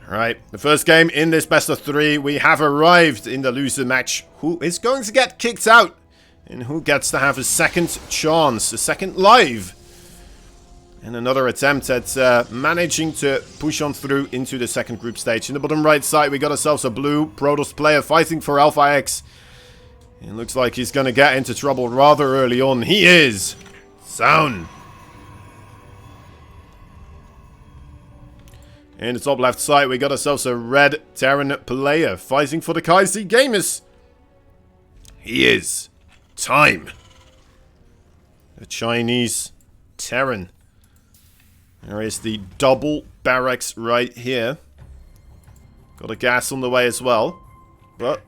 Alright, the first game in this best of 3. We have arrived in the loser match. Who is going to get kicked out? And who gets to have a second chance, a second live? And another attempt at managing to push on through into the second group stage. In the bottom right side, we got ourselves a blue Protoss player fighting for Alpha X. It looks like he's going to get into trouble rather early on. He is ZOUN. In the top left side, we got ourselves a red Terran player fighting for the Kaisi Gamers. He is Time. The Chinese Terran. There is the double barracks right here. Got a gas on the way as well. But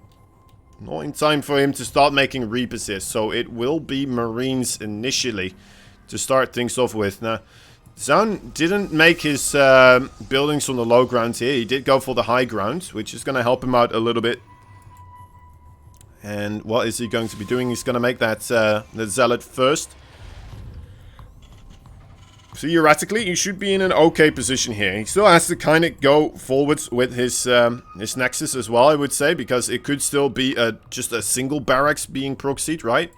not in time for him to start making Reapers here. So it will be Marines initially to start things off with. Now, ZOUN didn't make his buildings on the low ground here. He did go for the high ground, which is going to help him out a little bit. And what is he going to be doing? He's going to make that the Zealot first. Theoretically, he should be in an okay position here. He still has to kind of go forwards with his Nexus as well, I would say, because it could still be just a single barracks being proxied, right?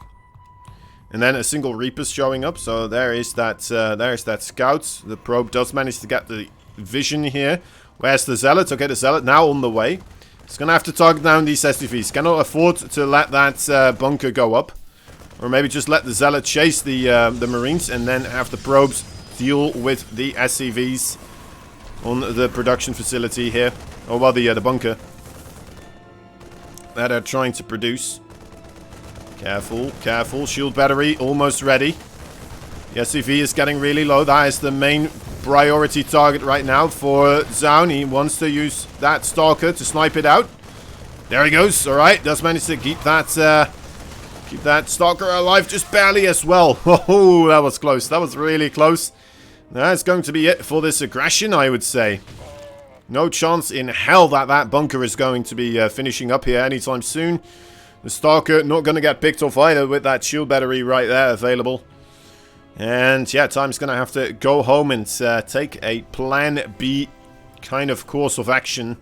And then a single Reaper showing up. So there is that scout. The probe does manage to get the vision here. Where's the Zealot? Okay, the Zealot now on the way. He's going to have to target down these SCVs. Cannot afford to let that bunker go up. Or maybe just let the Zealot chase the Marines and then have the probes deal with the SCVs on the production facility here. Oh, well, the bunker that are trying to produce. Careful, careful. Shield battery almost ready. The SCV is getting really low. That is the main priority target right now for ZOUN. He wants to use that stalker to snipe it out. There he goes. All right, does manage to keep that stalker alive just barely as well. Oh, that was close. That was really close. That's going to be it for this aggression, I would say. No chance in hell that that bunker is going to be finishing up here anytime soon. The Stalker not going to get picked off either with that shield battery right there available. And yeah, Time's going to have to go home and take a plan B kind of course of action.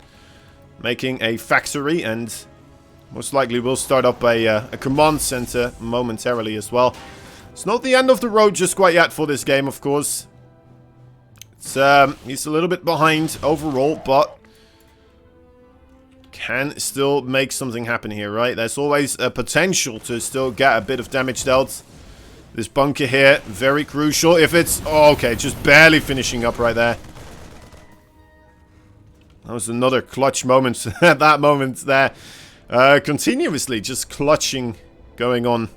Making a factory, and most likely we'll start up a command center momentarily as well. It's not the end of the road just quite yet for this game, of course. It's, he's a little bit behind overall, but can still make something happen here, right? There's always a potential to still get a bit of damage dealt. This bunker here, very crucial. If it's... Oh, okay, just barely finishing up right there. That was another clutch moment at that moment there. Continuously just clutching going on.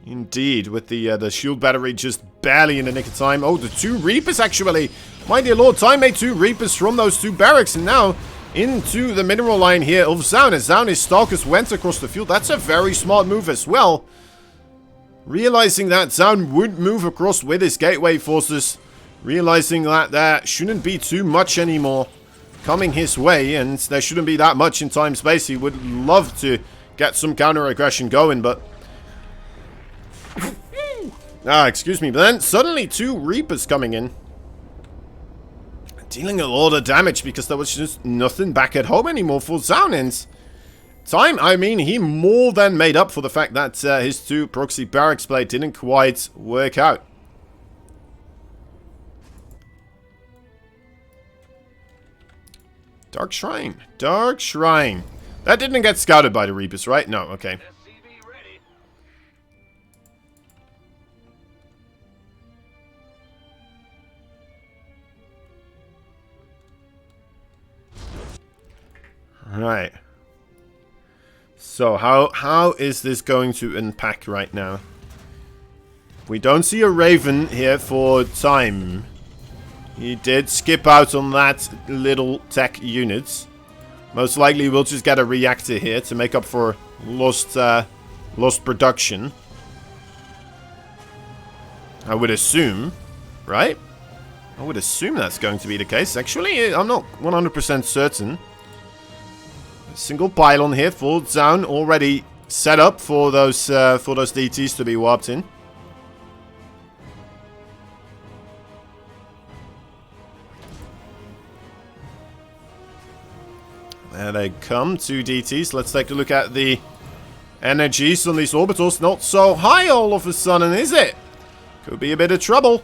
Indeed, with the shield battery just barely in the nick of time. Oh, the 2 Reapers actually. My dear lord, Time made 2 Reapers from those 2 barracks, and now into the mineral line here of ZOUN. As ZOUN, his Stalkers went across the field. That's a very smart move as well. Realizing that ZOUN would move across with his gateway forces. Realizing that there shouldn't be too much anymore coming his way, and there shouldn't be that much in time space. He would love to get some counter-aggression going, but... excuse me. But then suddenly 2 Reapers coming in. Dealing a lot of damage because there was just nothing back at home anymore for ZOUN. And Time, I mean, he more than made up for the fact that his 2 proxy barracks play didn't quite work out. Dark Shrine. Dark Shrine. That didn't get scouted by the Reapers, right? No, okay. Right. So how is this going to unpack right now? We don't see a Raven here for Time. He did skip out on that little tech unit. Most likely we'll just get a reactor here to make up for lost production. I would assume, right? I would assume that's going to be the case. Actually, I'm not 100% certain. A single pylon here for ZOUN already set up for those DTs to be warped in. There they come, 2 DTs. Let's take a look at the energies on these orbitals. Not so high all of a sudden, is it? Could be a bit of trouble.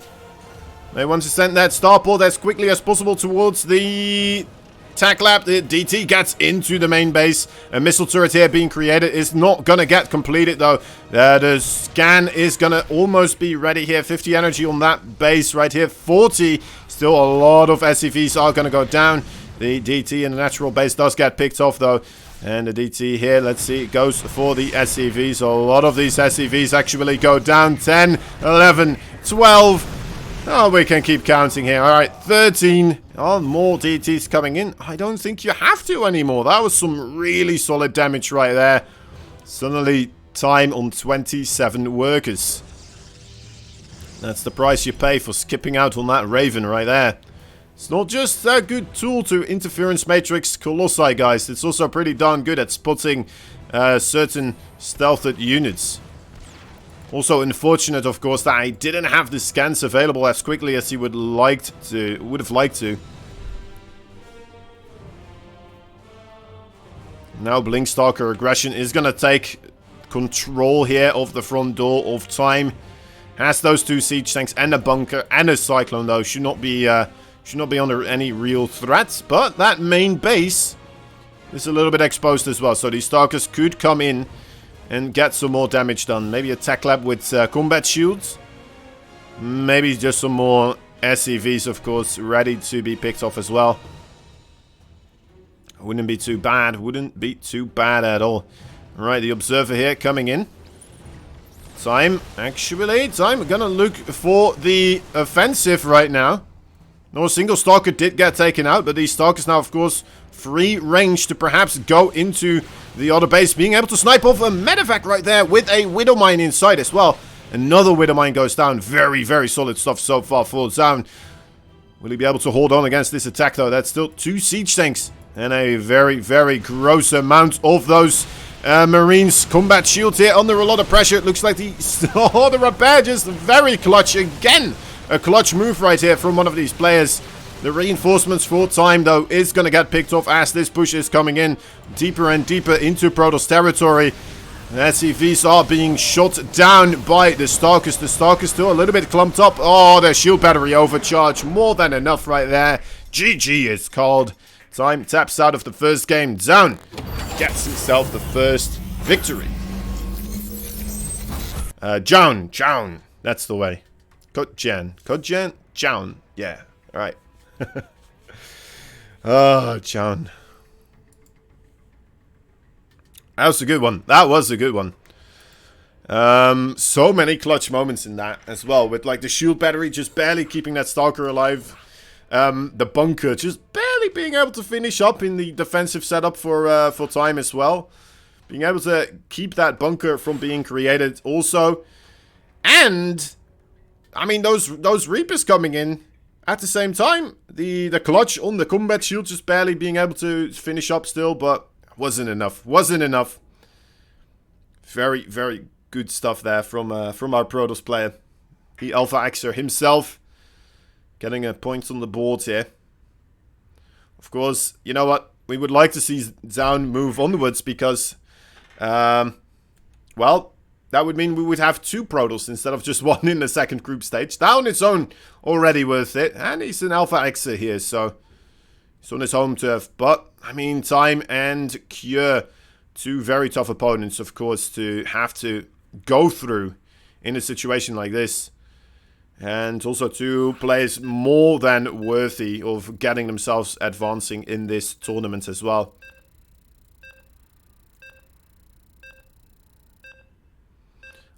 They want to send that starport as quickly as possible towards the tac lab. The DT gets into the main base. A missile turret here being created is not going to get completed, though. The scan is going to almost be ready here. 50 energy on that base right here. 40. Still a lot of SCVs are going to go down. The DT in the natural base does get picked off, though. And the DT here, let's see, it goes for the SCVs. A lot of these SCVs actually go down. 10, 11, 12. Oh, we can keep counting here. Alright, 13. Oh, more DTs coming in. I don't think you have to anymore. That was some really solid damage right there. Suddenly, time on 27 workers. That's the price you pay for skipping out on that Raven right there. It's not just a good tool to interference matrix Colossi, guys. It's also pretty darn good at spotting certain stealthed units. Also unfortunate, of course, that I didn't have the scans available as quickly as he would have liked to. Now Blink Stalker aggression is gonna take control here of the front door of time. Has those 2 siege tanks and a bunker and a cyclone, though. Should not be under any real threats. But that main base is a little bit exposed as well, so these stalkers could come in and get some more damage done. Maybe a tech lab with combat shields. Maybe just some more SCVs, of course, ready to be picked off as well. Wouldn't be too bad. Wouldn't be too bad at all. Alright, the observer here coming in. Time gonna look for the offensive right now. No, a single stalker did get taken out, but these stalkers now, of course, free range to perhaps go into the other base, being able to snipe off a medevac right there with a widow mine inside as well. Another widow mine goes down. Very, very solid stuff so far for ZOUN. Will he be able to hold on against this attack, though? That's still 2 siege tanks and a very, very gross amount of those Marines combat shields here under a lot of pressure. It looks like the the repair just very clutch again. A clutch move right here from one of these players. The reinforcements for time, though, is going to get picked off as this push is coming in deeper and deeper into Protoss territory. The SCVs are being shot down by the Stalkers. The Stalkers still a little bit clumped up. Oh, their shield battery overcharged. More than enough right there. GG is called. Time taps out of the first game. ZOUN gets himself the first victory. Jown. That's the way. Kodjan? Jown. Yeah. Alright. Oh, Jown. That was a good one. That was a good one. So many clutch moments in that as well. With like the shield battery just barely keeping that Stalker alive. The bunker just barely being able to finish up in the defensive setup for time as well. Being able to keep that bunker from being created also. And I mean those Reapers coming in at the same time. The clutch on the combat shield just barely being able to finish up still, but wasn't enough. Wasn't enough. Very, very good stuff there from our Protoss player. The Alpha Xer himself. Getting a point on the board here. Of course, you know what? We would like to see ZOUN move onwards because, well, that would mean we would have 2 Protoss instead of just 1 in the second group stage. That on its own already worth it. And he's an Alpha Xer here, so he's on his home turf. But, I mean, Time and Cure, 2 very tough opponents, of course, to have to go through in a situation like this. And also 2 players more than worthy of getting themselves advancing in this tournament as well.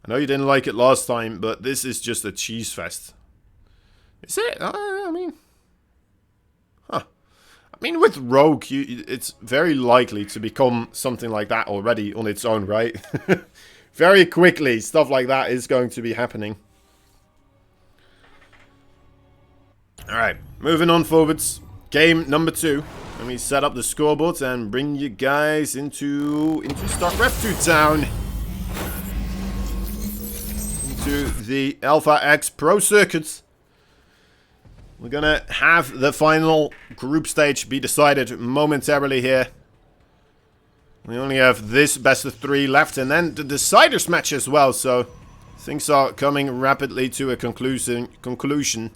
I know you didn't like it last time, but this is just a cheese fest. Is it? I mean... Huh. I mean, with Rogue, it's very likely to become something like that already on its own, right? Very quickly, stuff like that is going to be happening. Alright, moving on forwards. Game number 2. Let me set up the scoreboard and bring you guys into StarCraft 2 town. Into the Alpha X Pro Circuit. We're gonna have the final group stage be decided momentarily here. We only have this best of 3 left, and then the deciders match as well, so things are coming rapidly to a conclusion.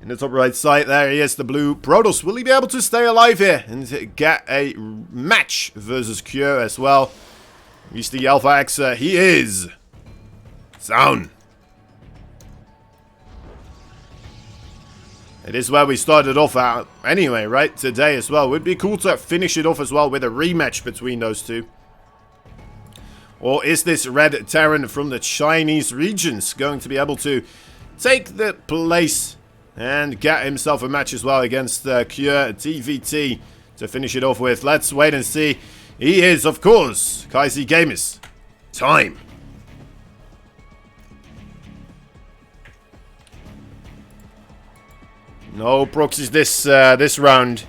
In the top right side, there he is, the blue Protoss. Will he be able to stay alive here and get a match versus Cure as well? He's the Alpha Xer. He is ZOUN. It is where we started off at anyway, right? Today as well. Would be cool to finish it off as well with a rematch between those two. Or is this Red Terran from the Chinese regions going to be able to take the place and get himself a match as well against Cure TVT to finish it off with? Let's wait and see. He is, of course, Kaisi Gamers. Time. No proxies this round.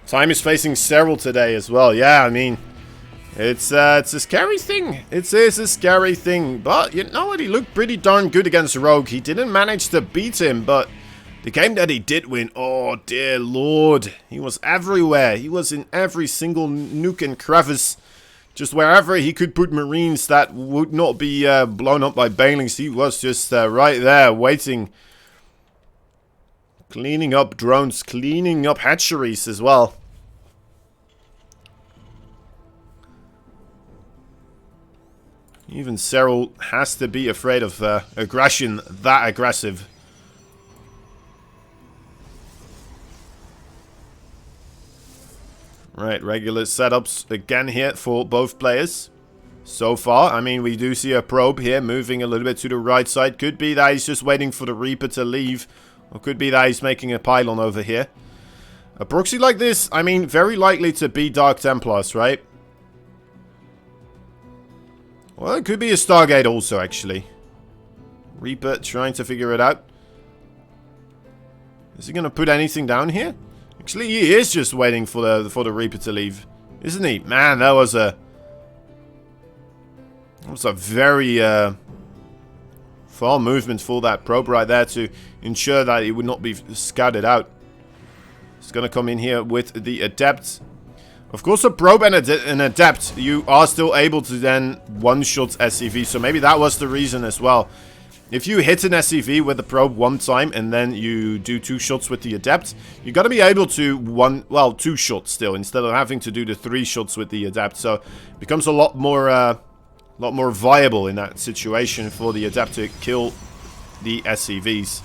Time is facing several today as well. Yeah, I mean, it's a scary thing. It is a scary thing. But you know what? He looked pretty darn good against Rogue. He didn't manage to beat him, but the game that he did win, oh dear lord, he was everywhere. He was in every single nook and crevice. Just wherever he could put Marines that would not be blown up by Banelings, he was just right there waiting. Cleaning up drones, cleaning up hatcheries as well. Even Cyril has to be afraid of aggression that aggressive. Right, regular setups again here for both players. So far, I mean, we do see a probe here moving a little bit to the right side. Could be that he's just waiting for the Reaper to leave. Or could be that he's making a pylon over here. A proxy like this, I mean, very likely to be Dark Templars, right? Well, it could be a Stargate also, actually. Reaper trying to figure it out. Is he going to put anything down here? Actually, he is just waiting for the Reaper to leave. Isn't he? Man, that was a very far movement for that probe right there to ensure that it would not be scouted out. It's going to come in here with the Adept. Of course, a probe and an Adept, you are still able to then one-shot SCV. So maybe that was the reason as well. If you hit an SCV with the probe one time and then you do 2 shots with the Adept, you got to be able to 2 shots still instead of having to do the 3 shots with the Adept. So it becomes a lot more viable in that situation for the Adept to kill the SCVs.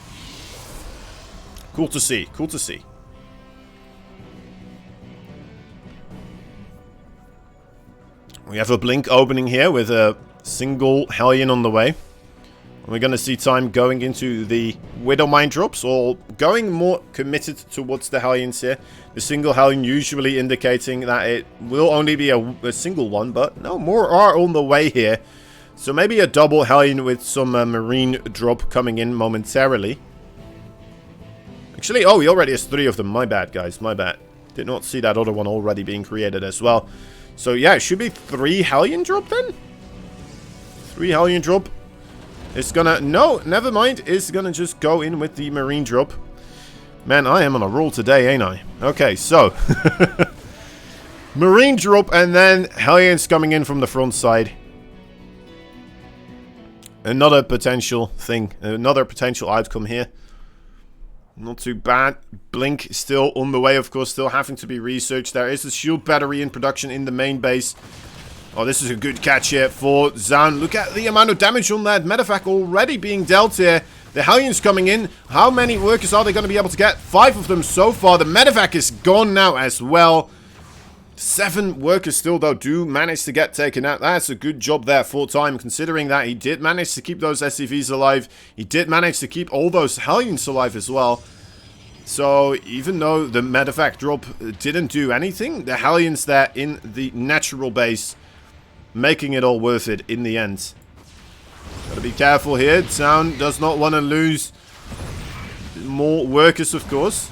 Cool to see. Cool to see. We have a blink opening here with a single Hellion on the way. We're going to see time going into the Widow Mine drops, or going more committed towards the Hellions here. The single Hellion usually indicating that it will only be a single one, but no, more are on the way here. So maybe a double Hellion with some Marine drop coming in momentarily. Actually, oh, he already has 3 of them. My bad, guys, my bad. Did not see that other one already being created as well. So yeah, it should be 3 Hellion drop then? 3 Hellion drop. It's gonna... No, never mind. It's gonna just go in with the Marine drop. Man, I am on a roll today, ain't I? Okay, so... Marine drop and then Hellions coming in from the front side. Another potential thing. Another potential outcome here. Not too bad. Blink still on the way, of course. Still having to be researched. There is a shield battery in production in the main base. Oh, this is a good catch here for ZOUN. Look at the amount of damage on that medevac already being dealt here. The Hellions coming in. How many workers are they going to be able to get? 5 of them so far. The medevac is gone now as well. 7 workers still, though, do manage to get taken out. That's a good job there for time, considering that he did manage to keep those SCVs alive. He did manage to keep all those Hellions alive as well. So, even though the medevac drop didn't do anything, the Hellions there in the natural base, making it all worth it in the end. Gotta be careful here. ZOUN does not want to lose more workers, of course.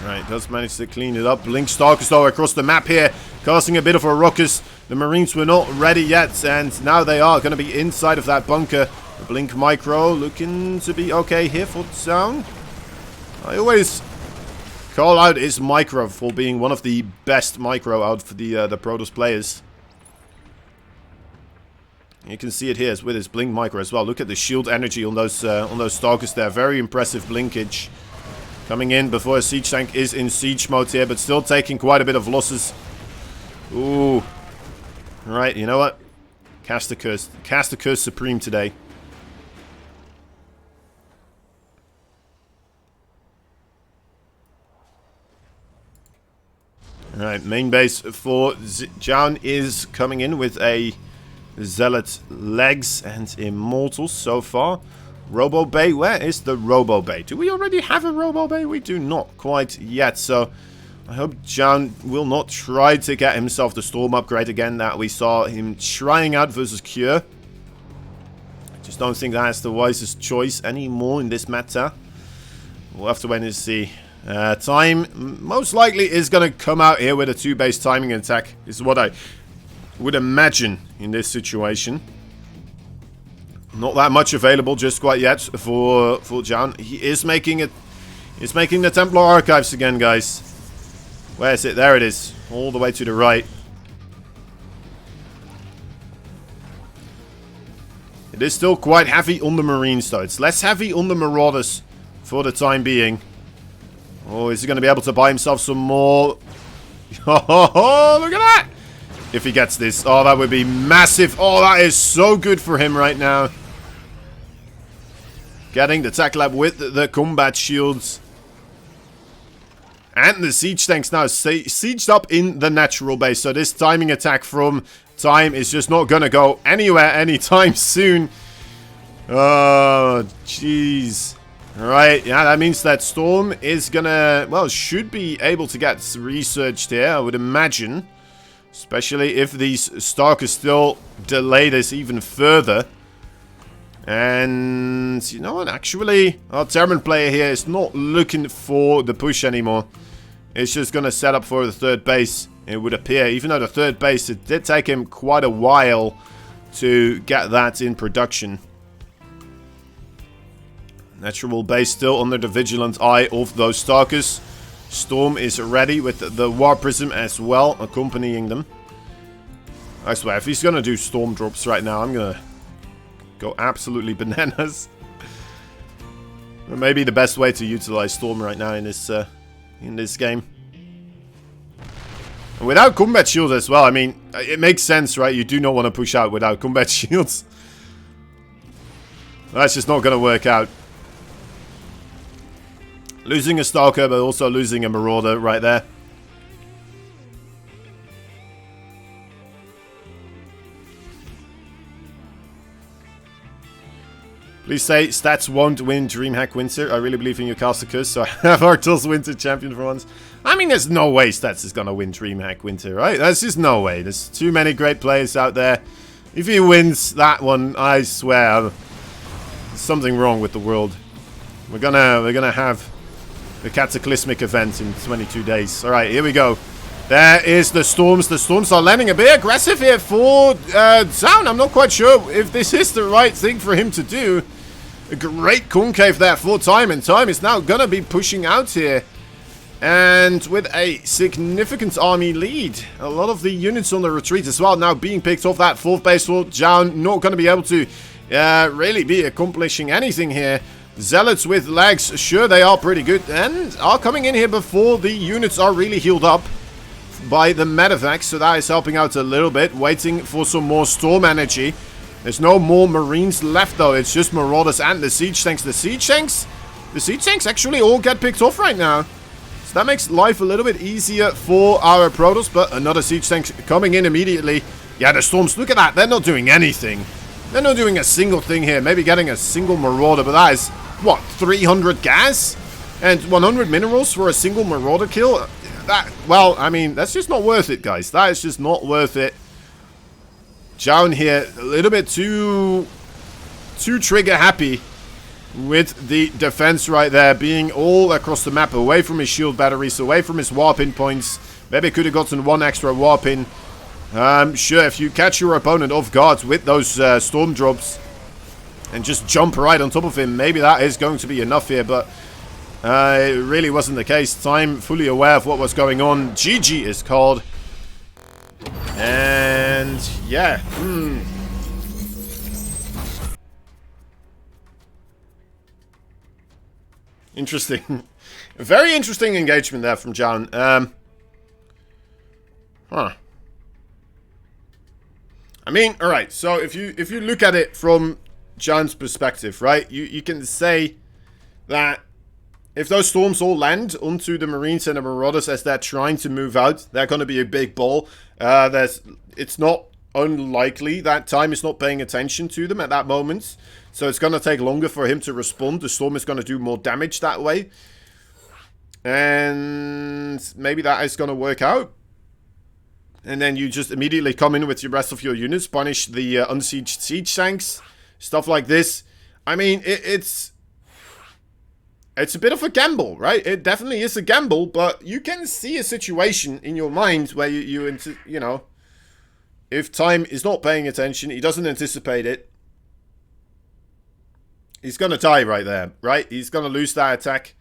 Right, does manage to clean it up. Blink Stalkers though across the map here, casting a bit of a ruckus. The Marines were not ready yet, and now they are going to be inside of that bunker. The Blink Micro looking to be okay here for ZOUN. I always call out his micro for being one of the best micro out for the Protoss players. You can see it here with his blink micro as well. Look at the shield energy on those stalkers there. Very impressive blinkage. Coming in before a siege tank is in siege mode here, but still taking quite a bit of losses. Ooh. Right, you know what? Cast the curse. Cast the curse supreme today. Alright, main base for ZOUN is coming in with a Zealot legs and immortals so far. Robo Bay, where is the Robo Bay? Do we already have a Robo Bay? We do not quite yet, so I hope ZOUN will not try to get himself the Storm upgrade again that we saw him trying out versus Cure. I just don't think that's the wisest choice anymore in this meta. We'll have to wait and see. Time most likely is going to come out here with a 2-base timing attack, is what I would imagine in this situation. Not that much available just quite yet for ZOUN. He is making it. He's making the Templar Archives again, guys. Where is it? There it is. All the way to the right. It is still quite heavy on the Marines, though. It's less heavy on the Marauders for the time being. Oh, is he going to be able to buy himself some more? Oh, look at that! If he gets this. Oh, that would be massive. Oh, that is so good for him right now. Getting the Tech Lab with the combat shields. And the siege tanks now sieged up in the natural base. So this timing attack from Time is just not going to go anywhere anytime soon. Oh, jeez. Alright, yeah, that means that Storm is gonna, well, should be able to get researched here, I would imagine. Especially if these Stalkers still delay this even further. And, you know what, actually, our Terran player here is not looking for the push anymore. It's just gonna set up for the 3rd base, it would appear. Even though the 3rd base, it did take him quite a while to get that in production. Natural base still under the vigilant eye of those Stalkers. Storm is ready with the War Prism as well, accompanying them. I swear, if he's gonna do Storm drops right now, I'm gonna go absolutely bananas. Maybe the best way to utilize Storm right now in this game. And without combat shields as well, I mean, it makes sense, right? You do not want to push out without combat shields. That's just not gonna work out. Losing a Stalker, but also losing a Marauder right there. Please say stats won't win DreamHack Winter. I really believe in your caster curse, so I have Arctos Winter champion for once. I mean, there's no way Stats is gonna win DreamHack Winter, right? There's just no way. There's too many great players out there. If he wins that one, I swear, there's something wrong with the world. We're gonna have the cataclysmic event in 22 days. Alright, here we go. There is the Storms. The Storms are landing a bit aggressive here for ZOUN. I'm not quite sure if this is the right thing for him to do. A great concave there for Time, and Time is now gonna be pushing out here. And with a significant army lead. A lot of the units on the retreat as well now being picked off. That 4th base for ZOUN not gonna be able to really be accomplishing anything here. Zealots with legs, sure they are pretty good and are coming in here before the units are really healed up by the medevacs, so that is helping out a little bit, waiting for some more Storm energy. There's no more Marines left though, it's just Marauders and the Siege Tanks. The Siege Tanks actually all get picked off right now. So that makes life a little bit easier for our Protoss, but another Siege Tank coming in immediately. Yeah, the Storms, look at that, they're not doing anything. They're not doing a single thing here, maybe getting a single Marauder, but that is, what, 300 gas? And 100 minerals for a single Marauder kill? That, well, I mean, that's just not worth it, guys. That is just not worth it. ZOUN here, a little bit too trigger happy with the defense right there, being all across the map, away from his shield batteries, away from his warping points. Maybe could have gotten one extra warping. Sure, if you catch your opponent off guard with those Storm drops and just jump right on top of him, maybe that is going to be enough here, but It really wasn't the case. Time fully aware of what was going on. GG is called. And yeah. Interesting. Very interesting engagement there from ZOUN. I mean, alright, so if you look at it from ZOUN's perspective, right, you can say that if those storms all land onto the Marines and the Marauders as they're trying to move out, they're going to be a big ball. It's not unlikely that Time is not paying attention to them at that moment. So it's going to take longer for him to respond. The storm is going to do more damage that way. And maybe that is going to work out. And then you just immediately come in with the rest of your units, punish the unsieged siege tanks, stuff like this. I mean, it's a bit of a gamble, right? It definitely is a gamble, but you can see a situation in your mind where you know, if Time is not paying attention, he doesn't anticipate it, he's gonna die right there, right? He's gonna lose that attack,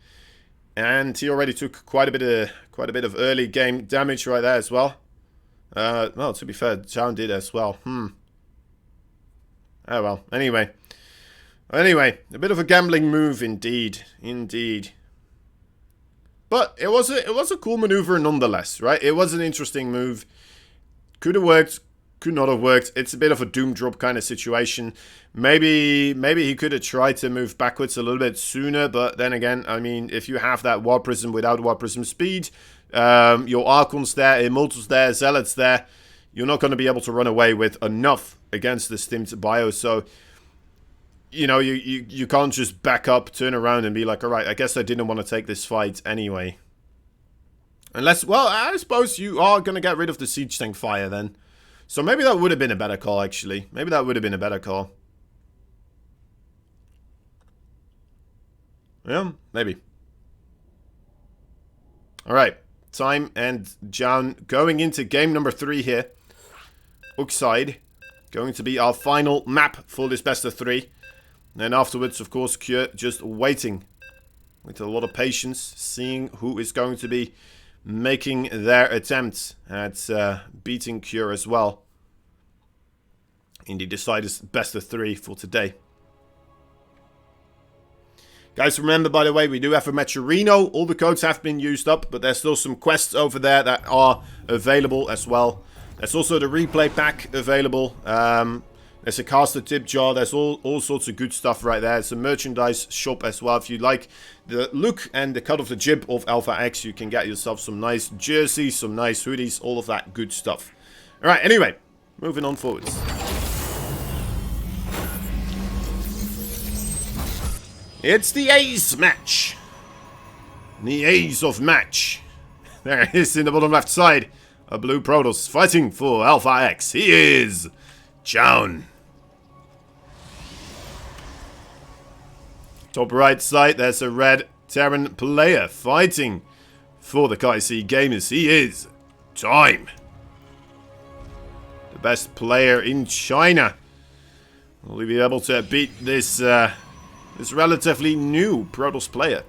and he already took quite a bit of early game damage right there as well. Well, to be fair, ZOUN did as well. Oh well. Anyway, a bit of a gambling move indeed, But it was a cool maneuver nonetheless, right? It was an interesting move. Could have worked, could not have worked. It's a bit of a doom drop kind of situation. Maybe he could have tried to move backwards a little bit sooner, but then again, I mean, if you have that War Prism without War Prism speed, your Archons there, Immortals there, Zealots there, you're not going to be able to run away with enough against the Stimped Bio, so you know, you can't just back up, turn around and be like, alright, I guess I didn't want to take this fight anyway. Unless, well, I suppose you are going to get rid of the Siege Tank fire then. So maybe that would have been a better call, actually. Maybe that would have been a better call. Yeah, maybe. Alright, Time and ZOUN going into game number 3 here. Uxide. Going to be our final map for this best of 3. And afterwards, of course, Cure just waiting with a lot of patience, seeing who is going to be making their attempt at beating Cure as well in the decided best of 3 for today. Guys, remember, by the way, we do have a Metrorino. All the codes have been used up, but there's still some quests over there that are available as well. There's also the replay pack available. There's a caster tip jar. There's all sorts of good stuff right there. It's a merchandise shop as well. If you like the look and the cut of the jib of Alpha X, you can get yourself some nice jerseys, some nice hoodies, all of that good stuff. Alright, anyway, moving on forwards. It's the Ace match. The Ace of match. There it is in the bottom left side. A blue Protoss fighting for Alpha X. He is ZOUN. Top right side, there's a red Terran player fighting for the KC Gamers. He is Time. The best player in China. Will he be able to beat this this relatively new Protoss player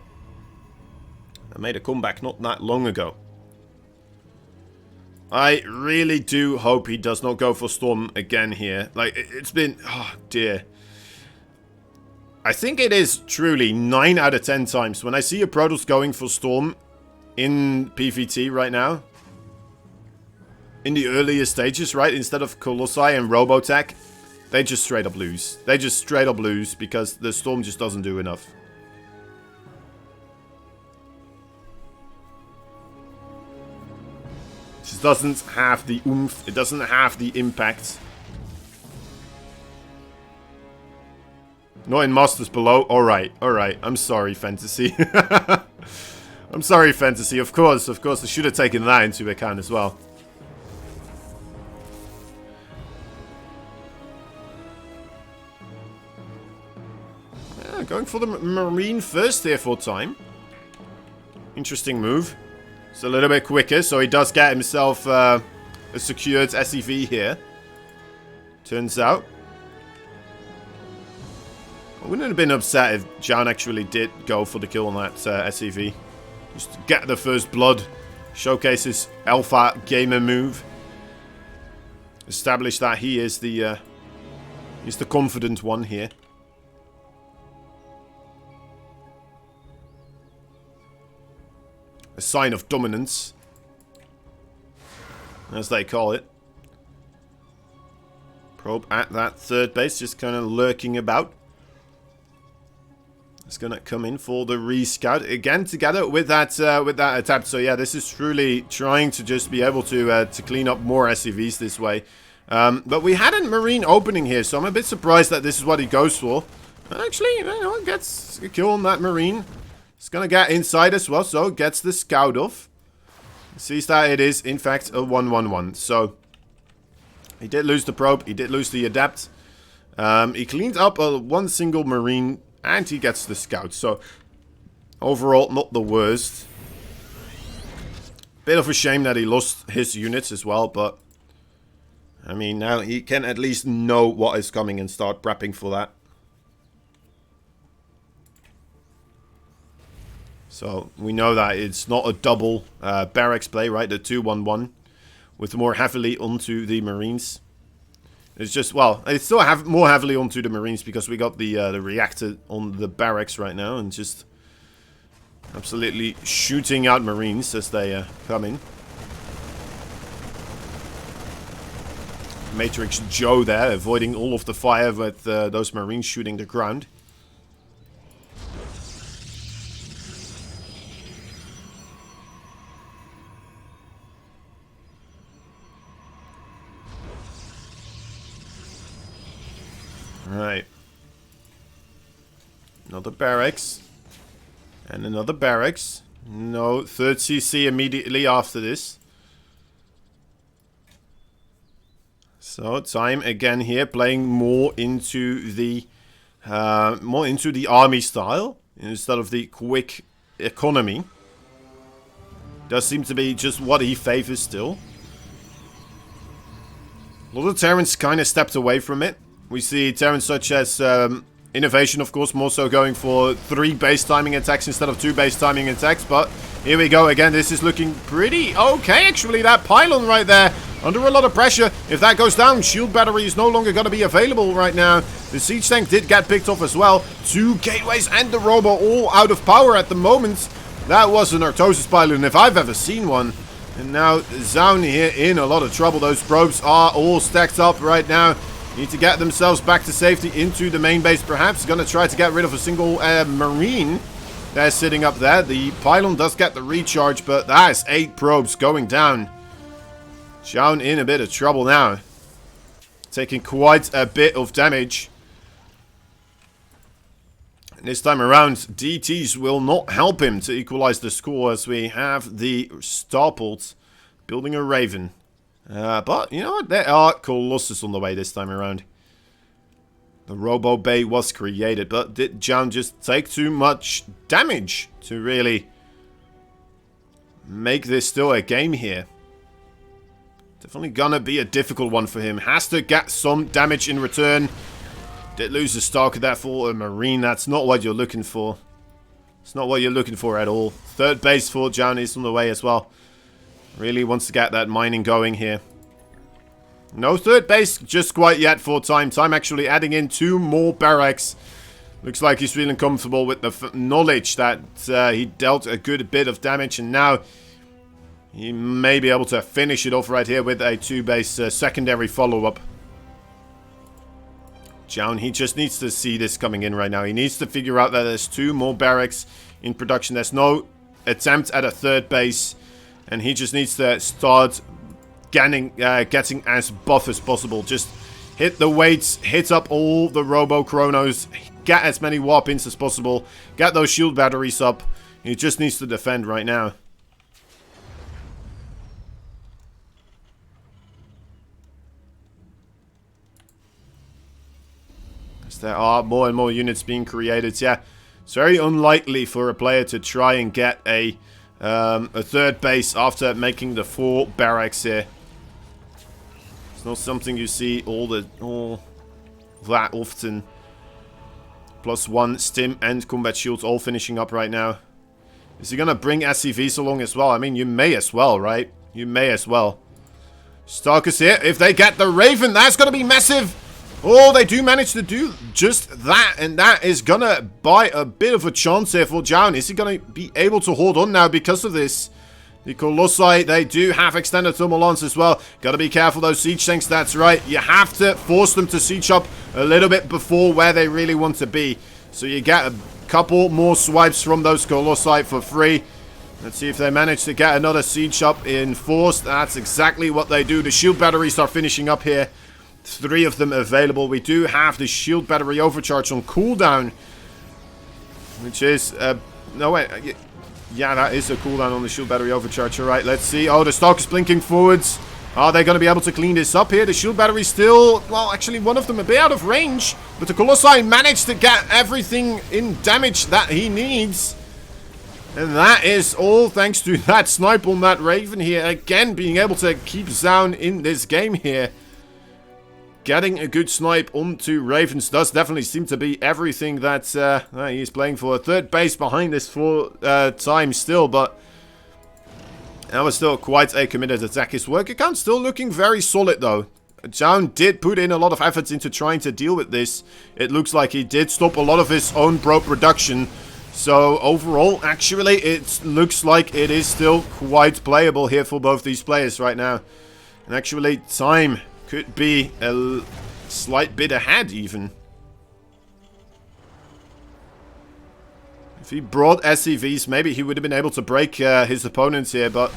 that made a comeback not that long ago? I really do hope he does not go for Storm again here. Like, it's been... oh, dear. I think it is truly 9 out of 10 times when I see a Protoss going for Storm in PvT right now. In the earlier stages, right? Instead of Colossi and Robotech, they just straight up lose. They just straight up lose because the Storm just doesn't do enough. It just doesn't have the oomph. It doesn't have the impact. Not in Masters below. Alright, alright. I'm sorry, Fantasy. I'm sorry, Fantasy. Of course, I should have taken that into account as well. Yeah, going for the Marine first here for Time. Interesting move. It's a little bit quicker, so he does get himself a secured SEV here. Turns out. wouldn't have been upset if ZOUN actually did go for the kill on that SCV. Just to get the first blood. Showcase his alpha gamer move. Establish that he's the confident one here. A sign of dominance, as they call it. Probe at that third base, just kind of lurking about. It's gonna come in for the re-scout again together with that attempt. So yeah, this is truly trying to just be able to clean up more SCVs this way. But we had a Marine opening here, so I'm a bit surprised that this is what he goes for. Actually, you know, gets a kill on that Marine. It's gonna get inside as well, so gets the scout off. Sees that it is, in fact, a 1-1-1. So, he did lose the probe, he did lose the adept. He cleaned up one single Marine, and he gets the scout. So, overall, not the worst. Bit of a shame that he lost his units as well, but... I mean, now he can at least know what is coming and start prepping for that. So, we know that it's not a double barracks play, right? The 2-1-1 with more heavily onto the Marines. It's just, well, it's still more heavily onto the Marines because we got the reactor on the barracks right now and just absolutely shooting out Marines as they come in. Matrix Joe there, avoiding all of the fire with those Marines shooting the ground. Right. Another barracks. And another barracks. No, third CC immediately after this. So, time again here, playing more into the army style instead of the quick economy. Does seem to be just what he favors still. A lot of Terrans kind of stepped away from it. We see Terrans such as Innovation, of course, more so going for 3 base timing attacks instead of 2 base timing attacks. But here we go again. This is looking pretty okay, actually. That pylon right there, under a lot of pressure. If that goes down, shield battery is no longer going to be available right now. The siege tank did get picked off as well. 2 gateways and the robo all out of power at the moment. That was an Artosis pylon if I've ever seen one. And now ZOUN here in a lot of trouble. Those probes are all stacked up right now. Need to get themselves back to safety into the main base, perhaps. Gonna try to get rid of a single Marine that's sitting up there. The pylon does get the recharge, but that is 8 probes going down. ZOUN in a bit of trouble now. Taking quite a bit of damage. And this time around, DTs will not help him to equalize the score as we have the Starport building a Raven. But, you know what? There are Colossus on the way this time around. The Robo Bay was created, but did ZOUN just take too much damage to really make this still a game here? Definitely gonna be a difficult one for him. Has to get some damage in return. Did lose a Stalker there for a Marine. That's not what you're looking for. It's not what you're looking for at all. Third base for ZOUN is on the way as well. Really wants to get that mining going here. No third base just quite yet for Time. Time actually adding in 2 more barracks. Looks like he's feeling comfortable with the knowledge that he dealt a good bit of damage. And now he may be able to finish it off right here with a 2-base secondary follow-up. ZOUN, he just needs to see this coming in right now. He needs to figure out that there's 2 more barracks in production. There's no attempt at a third base. And he just needs to start getting as buff as possible. Just hit the weights, hit up all the Robo Chronos, get as many warp ins as possible, get those shield batteries up. He just needs to defend right now. As there are more and more units being created. Yeah, it's very unlikely for a player to try and get a third base after making the 4 barracks here. It's not something you see all that often. +1 stim and combat shields all finishing up right now. Is he gonna bring SCVs along as well? I mean, you may as well, right? You may as well. Stalkers here. If they get the Raven, that's gonna be massive. Oh, they do manage to do just that, and that is gonna buy a bit of a chance here for ZOUN. Is he gonna be able to hold on now because of this? The Colossi, they do have extended thermal lance as well. Gotta be careful, those siege tanks, that's right. You have to force them to siege up a little bit before where they really want to be. So you get a couple more swipes from those Colossi for free. Let's see if they manage to get another siege up in force. That's exactly what they do. The shield batteries are finishing up here. 3 of them available. We do have the shield battery overcharge on cooldown, which is no wait, yeah, that is a cooldown on the shield battery overcharge. All right, let's see. Oh, the Stalker's blinking forwards. Are they going to be able to clean this up here? The shield battery still, well, actually one of them a bit out of range, but the Colossi managed to get everything in damage that he needs. And that is all thanks to that snipe on that Raven here. Again, being able to keep ZOUN in this game here. Getting a good snipe onto Ravens does definitely seem to be everything that he's playing for. Third base behind this for time still, but that was still quite a committed attack. His work account still looking very solid though. ZOUN did put in a lot of efforts into trying to deal with this. It looks like he did stop a lot of his own probe production. So overall, actually, it looks like it is still quite playable here for both these players right now. And actually, time could be a slight bit ahead even. If he brought SCVs, maybe he would have been able to break his opponents here, but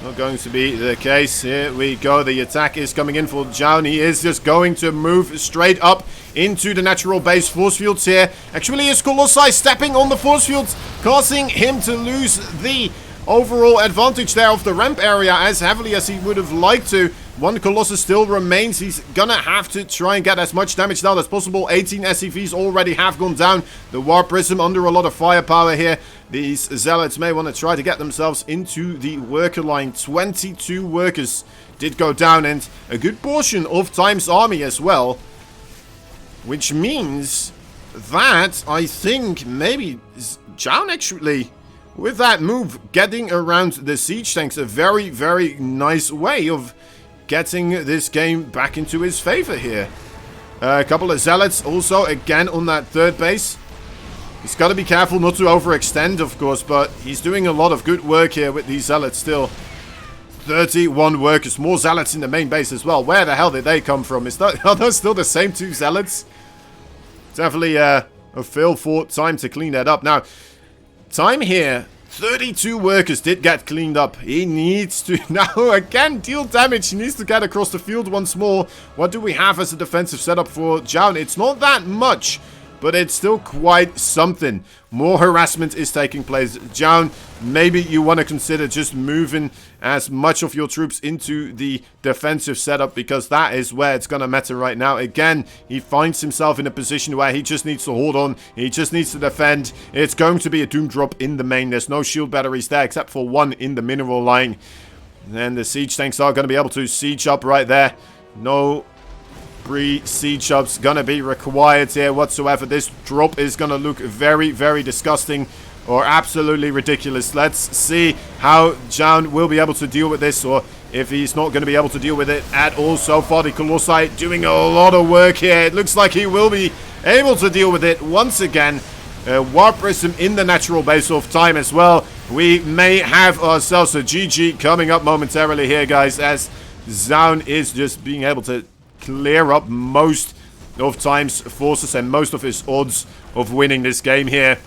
not going to be the case. Here we go. The attack is coming in for ZOUN. He is just going to move straight up into the natural base force fields here. Actually, his Colossi stepping on the force fields, causing him to lose the overall advantage there of the ramp area as heavily as he would have liked to. One Colossus still remains. He's gonna have to try and get as much damage down as possible. 18 SCVs already have gone down. The Warp Prism under a lot of firepower here. These Zealots may want to try to get themselves into the worker line. 22 workers did go down, and a good portion of Time's army as well. Which means that I think maybe ZOUN actually, with that move, getting around the siege tanks, a very, very nice way of getting this game back into his favor here. A couple of Zealots also, again, on that third base. He's got to be careful not to overextend, of course, but he's doing a lot of good work here with these Zealots still. 31 workers, more Zealots in the main base as well. Where the hell did they come from? Are those still the same 2 Zealots? Definitely a fail for Time to clean that up. Now, Time here, 32 workers did get cleaned up. He needs to now again deal damage. He needs to get across the field once more. What do we have as a defensive setup for ZOUN? It's not that much, but it's still quite something. More harassment is taking place. ZOUN, maybe you want to consider just moving as much of your troops into the defensive setup, because that is where it's going to matter right now. Again, he finds himself in a position where he just needs to hold on. He just needs to defend. It's going to be a doom drop in the main. There's no shield batteries there except for one in the mineral line. And the siege tanks are going to be able to siege up right there. No pre-siege ups gonna be required here whatsoever. This drop is gonna look very, very disgusting or absolutely ridiculous. Let's see how ZOUN will be able to deal with this, or if he's not going to be able to deal with it at all. So far, the Colossi doing a lot of work here. It looks like he will be able to deal with it once again. Warp Prism in the natural base of Time as well. We may have ourselves a GG coming up momentarily here, guys, as ZOUN is just being able to clear up most of Time's forces and most of his odds of winning this game here.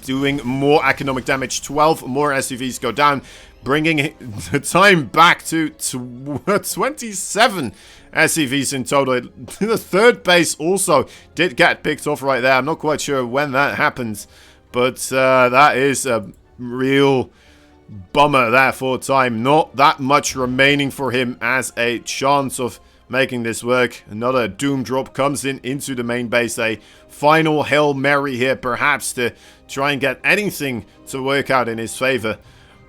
Doing more economic damage. 12 more SCVs go down, bringing the Time back to 27 SCVs in total. The third base also did get picked off right there. I'm not quite sure when that happens, but that is a real bummer there for Time. Not that much remaining for him as a chance of making this work. Another doom drop comes into the main base. A final Hail Mary here, perhaps, to try and get anything to work out in his favor.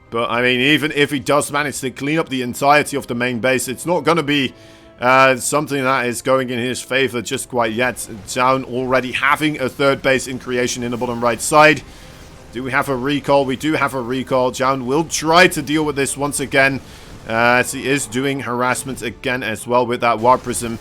But, I mean, even if he does manage to clean up the entirety of the main base, it's not going to be Something that is going in his favor just quite yet. ZOUN already having a third base in creation in the bottom right side. Do we have a recall? We do have a recall. ZOUN will try to deal with this once again, as he is doing harassment again as well with that War Prism.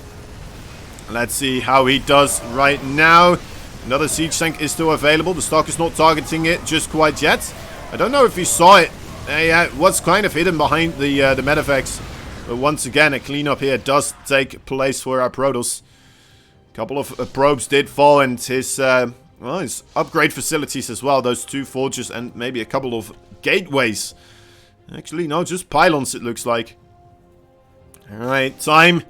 Let's see how he does right now. Another siege tank is still available. The Stalker's not targeting it just quite yet. I don't know if he saw it. It was kind of hidden behind the medavacs. But once again, a cleanup here does take place for our Protoss. A couple of probes did fall, and his upgrade facilities as well. Those 2 forges and maybe a couple of gateways. Actually, no, just pylons it looks like. Alright, time.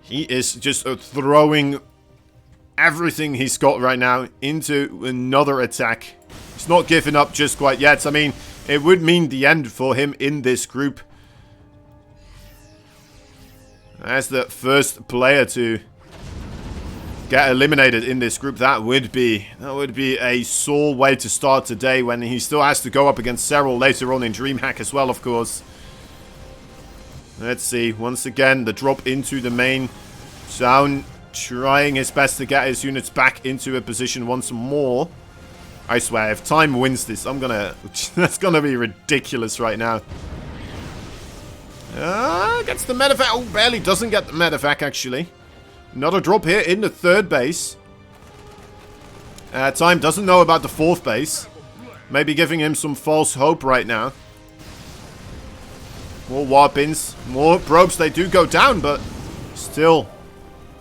He is just throwing everything he's got right now into another attack. He's not giving up just quite yet. I mean, it would mean the end for him in this group. As the first player to get eliminated in this group, that would be a sore way to start today, when he still has to go up against several later on in DreamHack as well, of course. Let's see, once again, the drop into the main. ZOUN trying his best to get his units back into a position once more. I swear, if time wins this, that's gonna be ridiculous right now. Gets the medevac. Oh, barely doesn't get the medevac, actually. Another drop here in the third base. Time doesn't know about the fourth base. Maybe giving him some false hope right now. More warpins, more probes. They do go down, but still,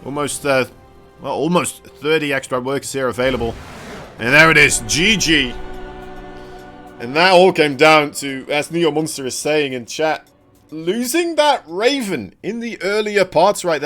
almost 30 extra workers here available. And there it is, GG. And that all came down to, as Neo Monster is saying in chat, losing that Raven in the earlier parts right there.